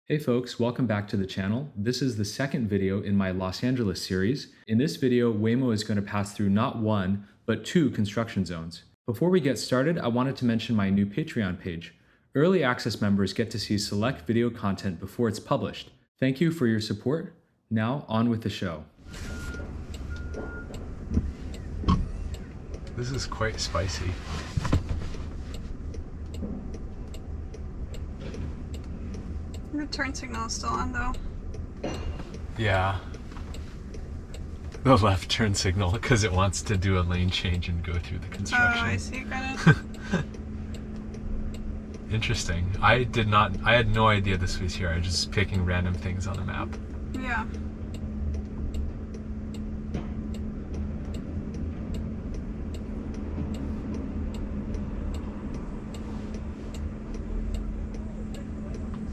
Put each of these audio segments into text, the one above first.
Hey folks, welcome back to the channel. This is the second video in my Los Angeles series. In this video, Waymo is going to pass through not one, but two construction zones. Before we get started, I wanted to mention my new Patreon page. Early access members get to see select video content before it's published. Thank you for your support. Now, on with the show. This is quite spicy. The turn signal is still on though. Yeah. The left turn signal because it wants to do a lane change and go through the construction. Oh, I see, kind of. Interesting. I had no idea this was here. I was just picking random things on the map. Yeah.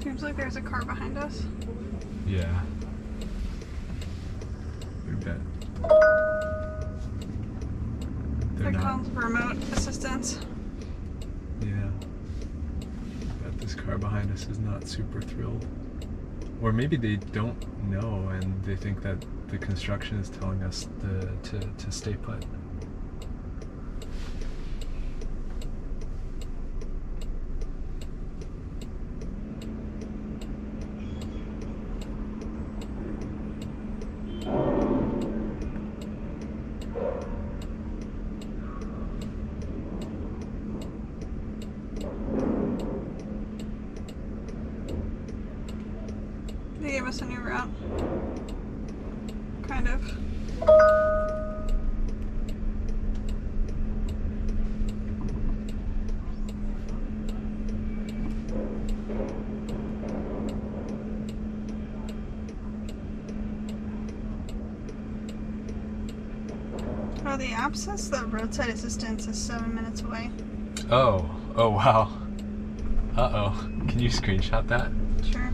Seems like there's a car behind us. Yeah. We bet. They're It not. calls remote assistance. Yeah. Bet this car behind us is not super thrilled. Or maybe they don't know and they think that the construction is telling us to stay put. They gave us a new route. Kind of. Oh, the app says the roadside assistance is 7 minutes away. Oh wow. Uh-oh. Can you screenshot that? Sure.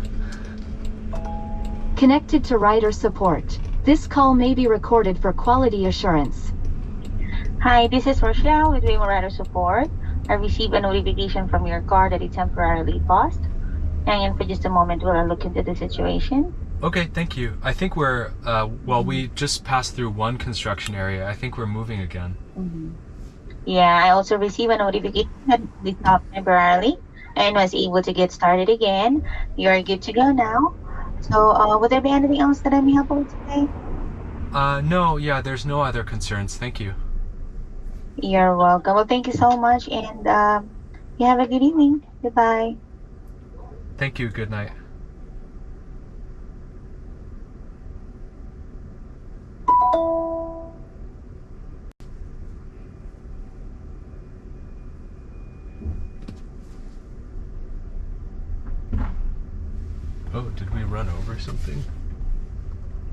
Connected to rider support. This call may be recorded for quality assurance. Hi, this is Rochelle with Waymo Rider Support. I received a notification from your car that it temporarily paused. Hang in for just a moment while I look into the situation. Okay, thank you. I think we're, we just passed through one construction area. I think we're moving again. Yeah, I also received a notification that it stopped temporarily and was able to get started again. You're good to go now. So, would there be anything else that I may help with today? No, yeah, there's no other concerns. Thank you. You're welcome. Well, thank you so much, and you have a good evening. Goodbye. Thank you. Good night. Oh, did we run over something?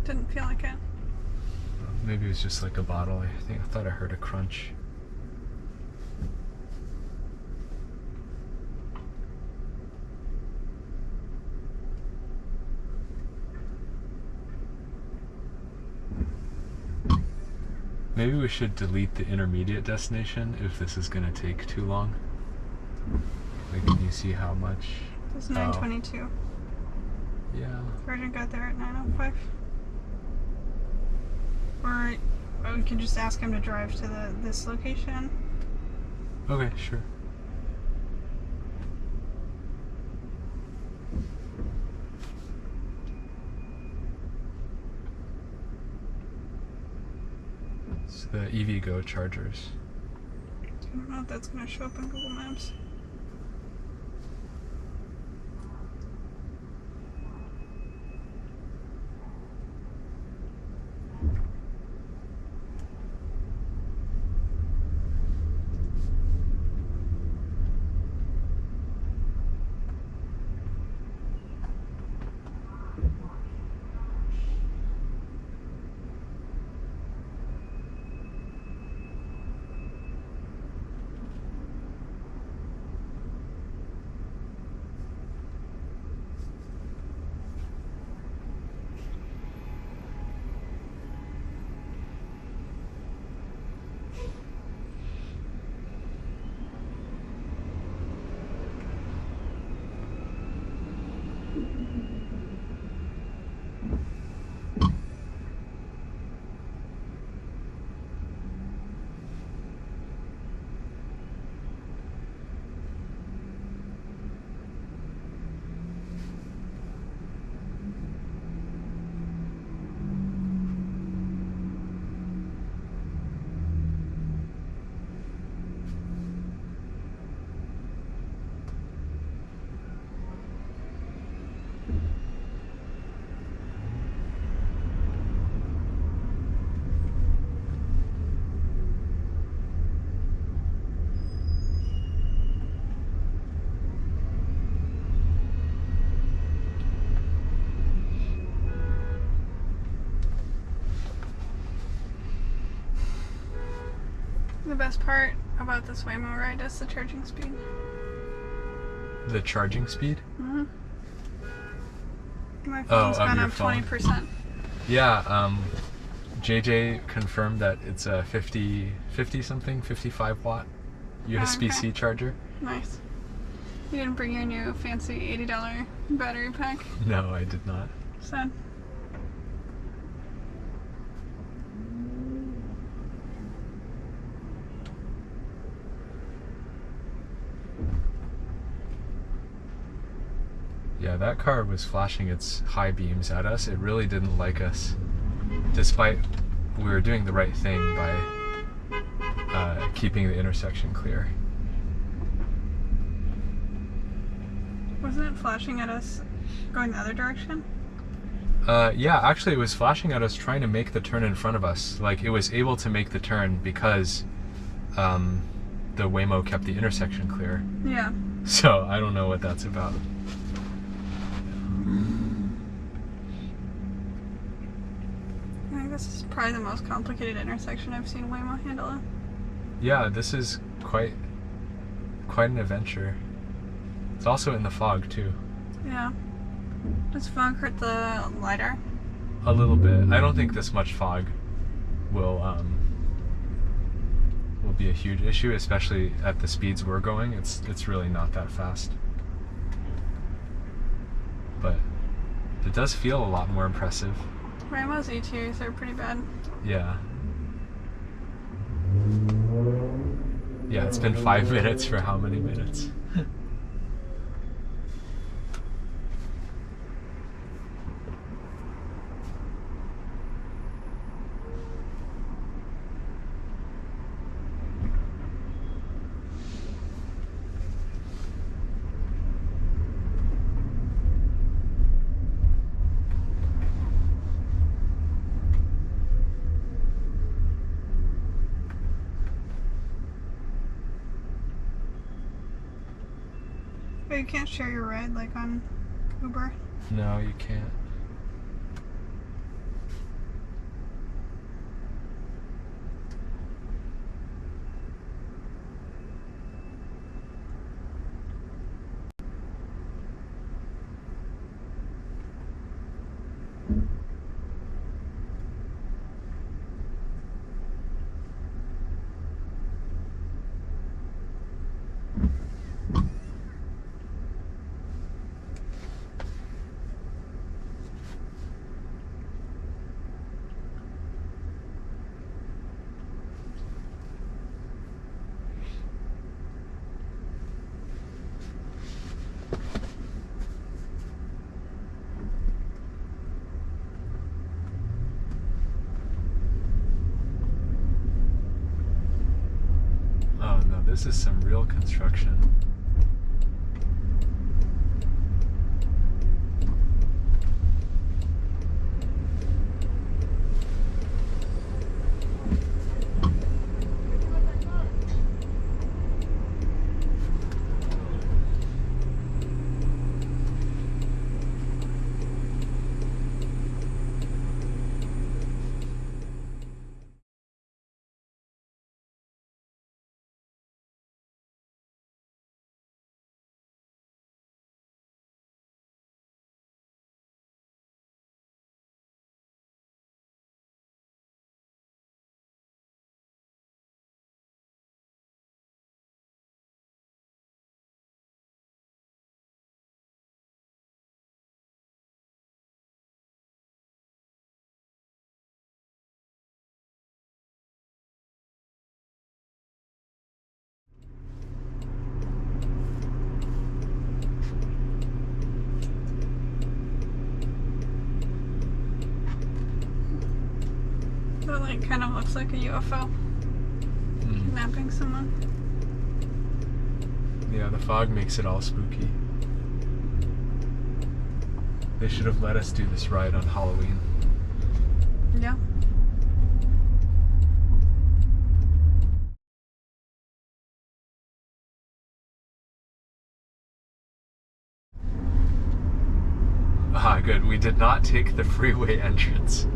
Didn't feel like it. Maybe it was just like a bottle. I thought I heard a crunch. Maybe we should delete the intermediate destination if this is going to take too long. Like, can you see how much? It's 9:22. Yeah. Virgin got there at 9:05. Or we can just ask him to drive to this location. Okay, sure. It's the EVgo chargers. I don't know if that's going to show up in Google Maps. The best part about this Waymo ride is the charging speed. The charging speed? Mm-hmm. My phone's gone your up phone. 20%. Yeah, JJ confirmed that it's a 50-something, 55-watt USB-C charger. Nice. You didn't bring your new fancy $80 battery pack? No, I did not. Sad. Yeah, that car was flashing its high beams at us. It really didn't like us, despite we were doing the right thing by keeping the intersection clear. Wasn't it flashing at us going the other direction? Yeah, actually it was flashing at us trying to make the turn in front of us. Like, it was able to make the turn because the Waymo kept the intersection clear. Yeah. So I don't know what that's about. I think this is probably the most complicated intersection I've seen Waymo handle it. Yeah, this is quite an adventure. It's also in the fog too. Yeah. Does fog hurt the LiDAR? A little bit. I don't think this much fog will be a huge issue, especially at the speeds we're going. It's really not that fast. But it does feel a lot more impressive. Waymo's ETAs are pretty bad. Yeah. Yeah, it's been 5 minutes for how many minutes? But you can't share your ride like on Uber. No, you can't. Oh no, this is some real construction. That like kind of looks like a UFO kidnapping someone. Yeah, the fog makes it all spooky. They should have let us do this ride on Halloween. Yeah. Ah, good. We did not take the freeway entrance.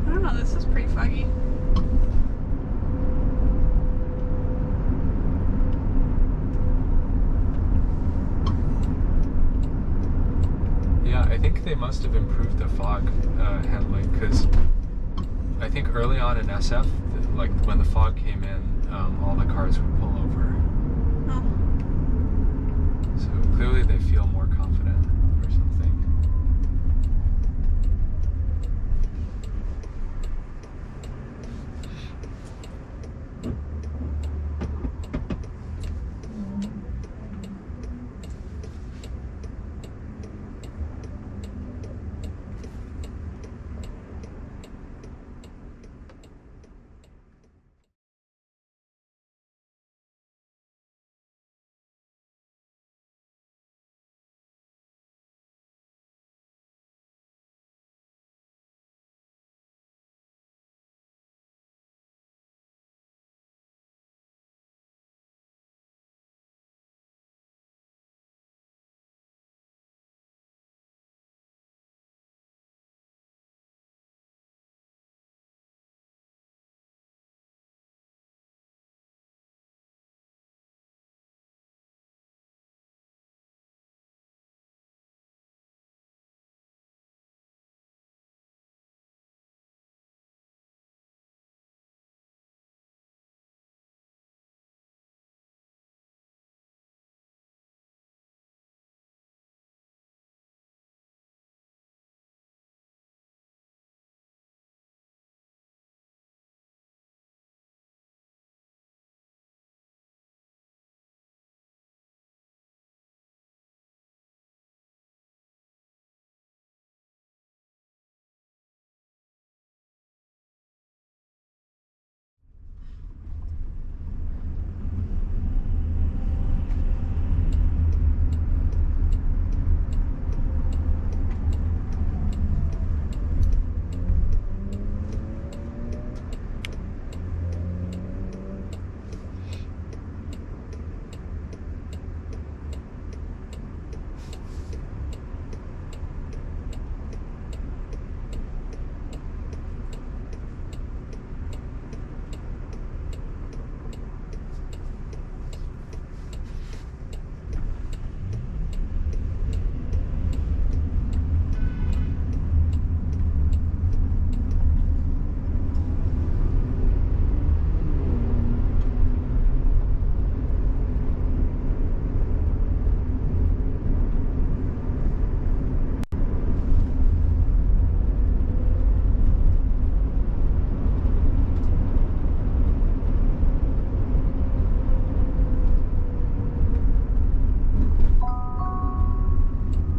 I don't know, this is pretty foggy. Yeah, I think they must have improved the fog handling, because I think early on in SF, like when the fog came in, all the cars would pull over. Oh. So clearly they feel more confident or something.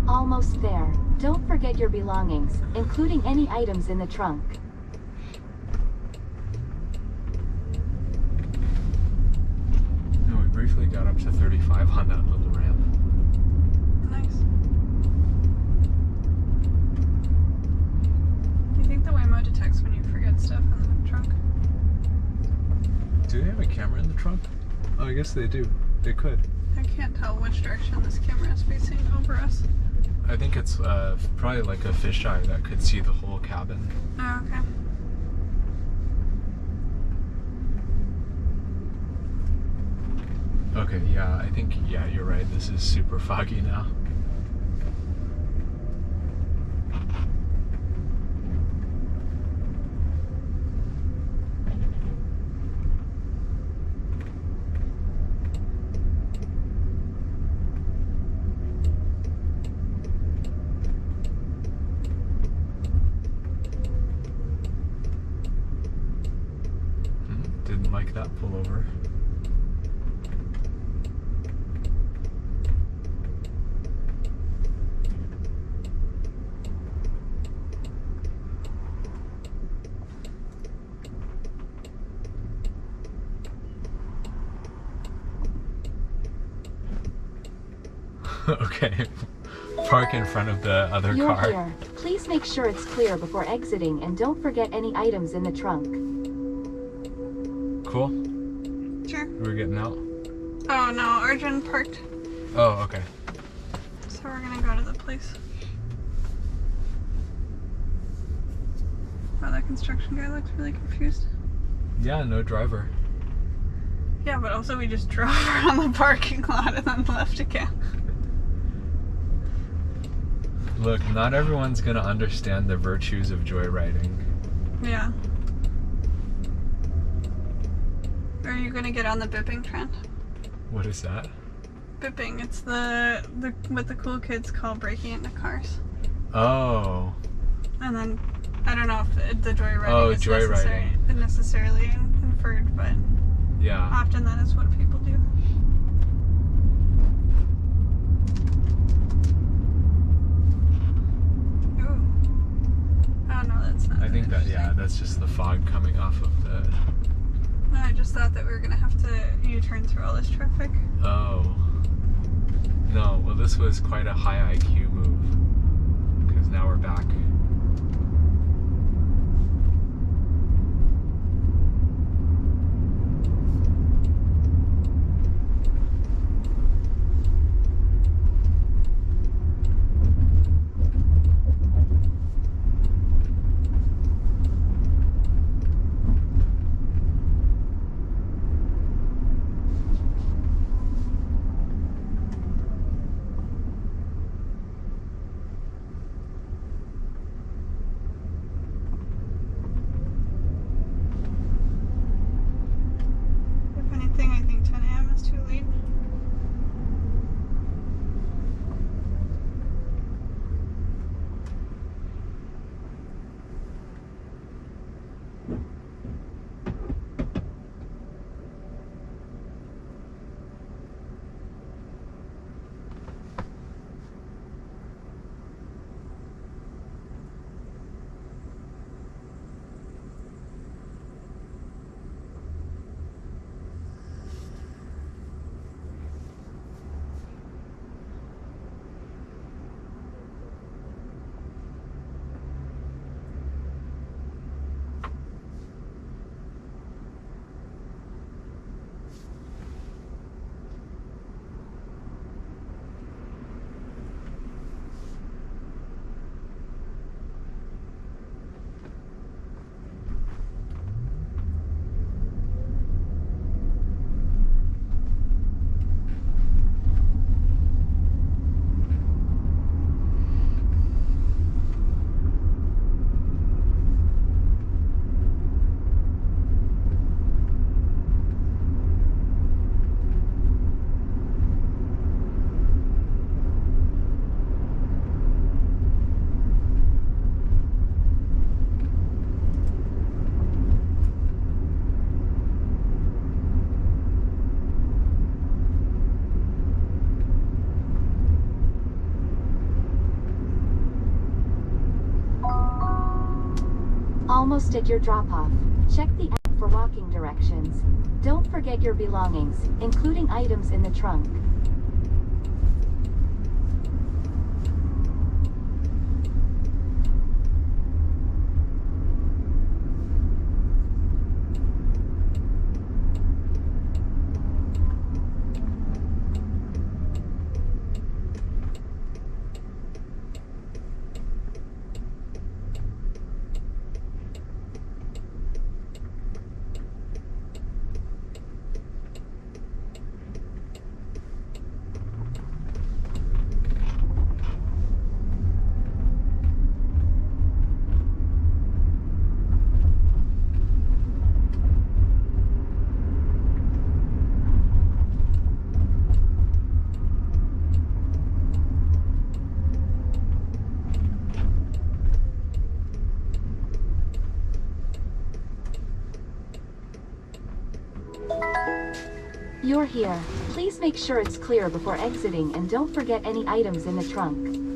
Almost there. Don't forget your belongings, including any items in the trunk. No, we briefly got up to 35 on that little ramp. Nice. Do you think the Waymo detects when you forget stuff in the trunk? Do they have a camera in the trunk? Oh, I guess they do. They could. I can't tell which direction this camera is facing over us. I think it's probably like a fisheye that could see the whole cabin. Oh, okay. Okay, yeah, I think, yeah, you're right. This is super foggy now. Didn't like that pullover. Okay, park in front of the other You're car. here. Please make sure it's clear before exiting and don't forget any items in the trunk. Cool. Sure. We're getting out. Oh no, Arjun parked. Oh, okay. So we're gonna go to the place. Wow, that construction guy looks really confused. Yeah, no driver. Yeah, but also we just drove around the parking lot and then left again. Look, not everyone's gonna understand the virtues of joyriding. Yeah. Are you gonna get on the bipping trend? What is that? Bipping, it's the what the cool kids call breaking into cars. Oh. And then I don't know if the joyriding Oh, is joyriding. necessarily inferred, but Yeah. often that is what people do. Ooh. Oh no, that's not. I think that, yeah, that's just the fog coming off of the... I just thought that we were gonna have to U-turn through all this traffic. Oh. No, well this was quite a high IQ move. Because now we're back. If anything, I think 10 a.m. is too late. Almost at your drop-off. Check the app for walking directions. Don't forget your belongings, including items in the trunk. You're here. Please make sure it's clear before exiting and don't forget any items in the trunk.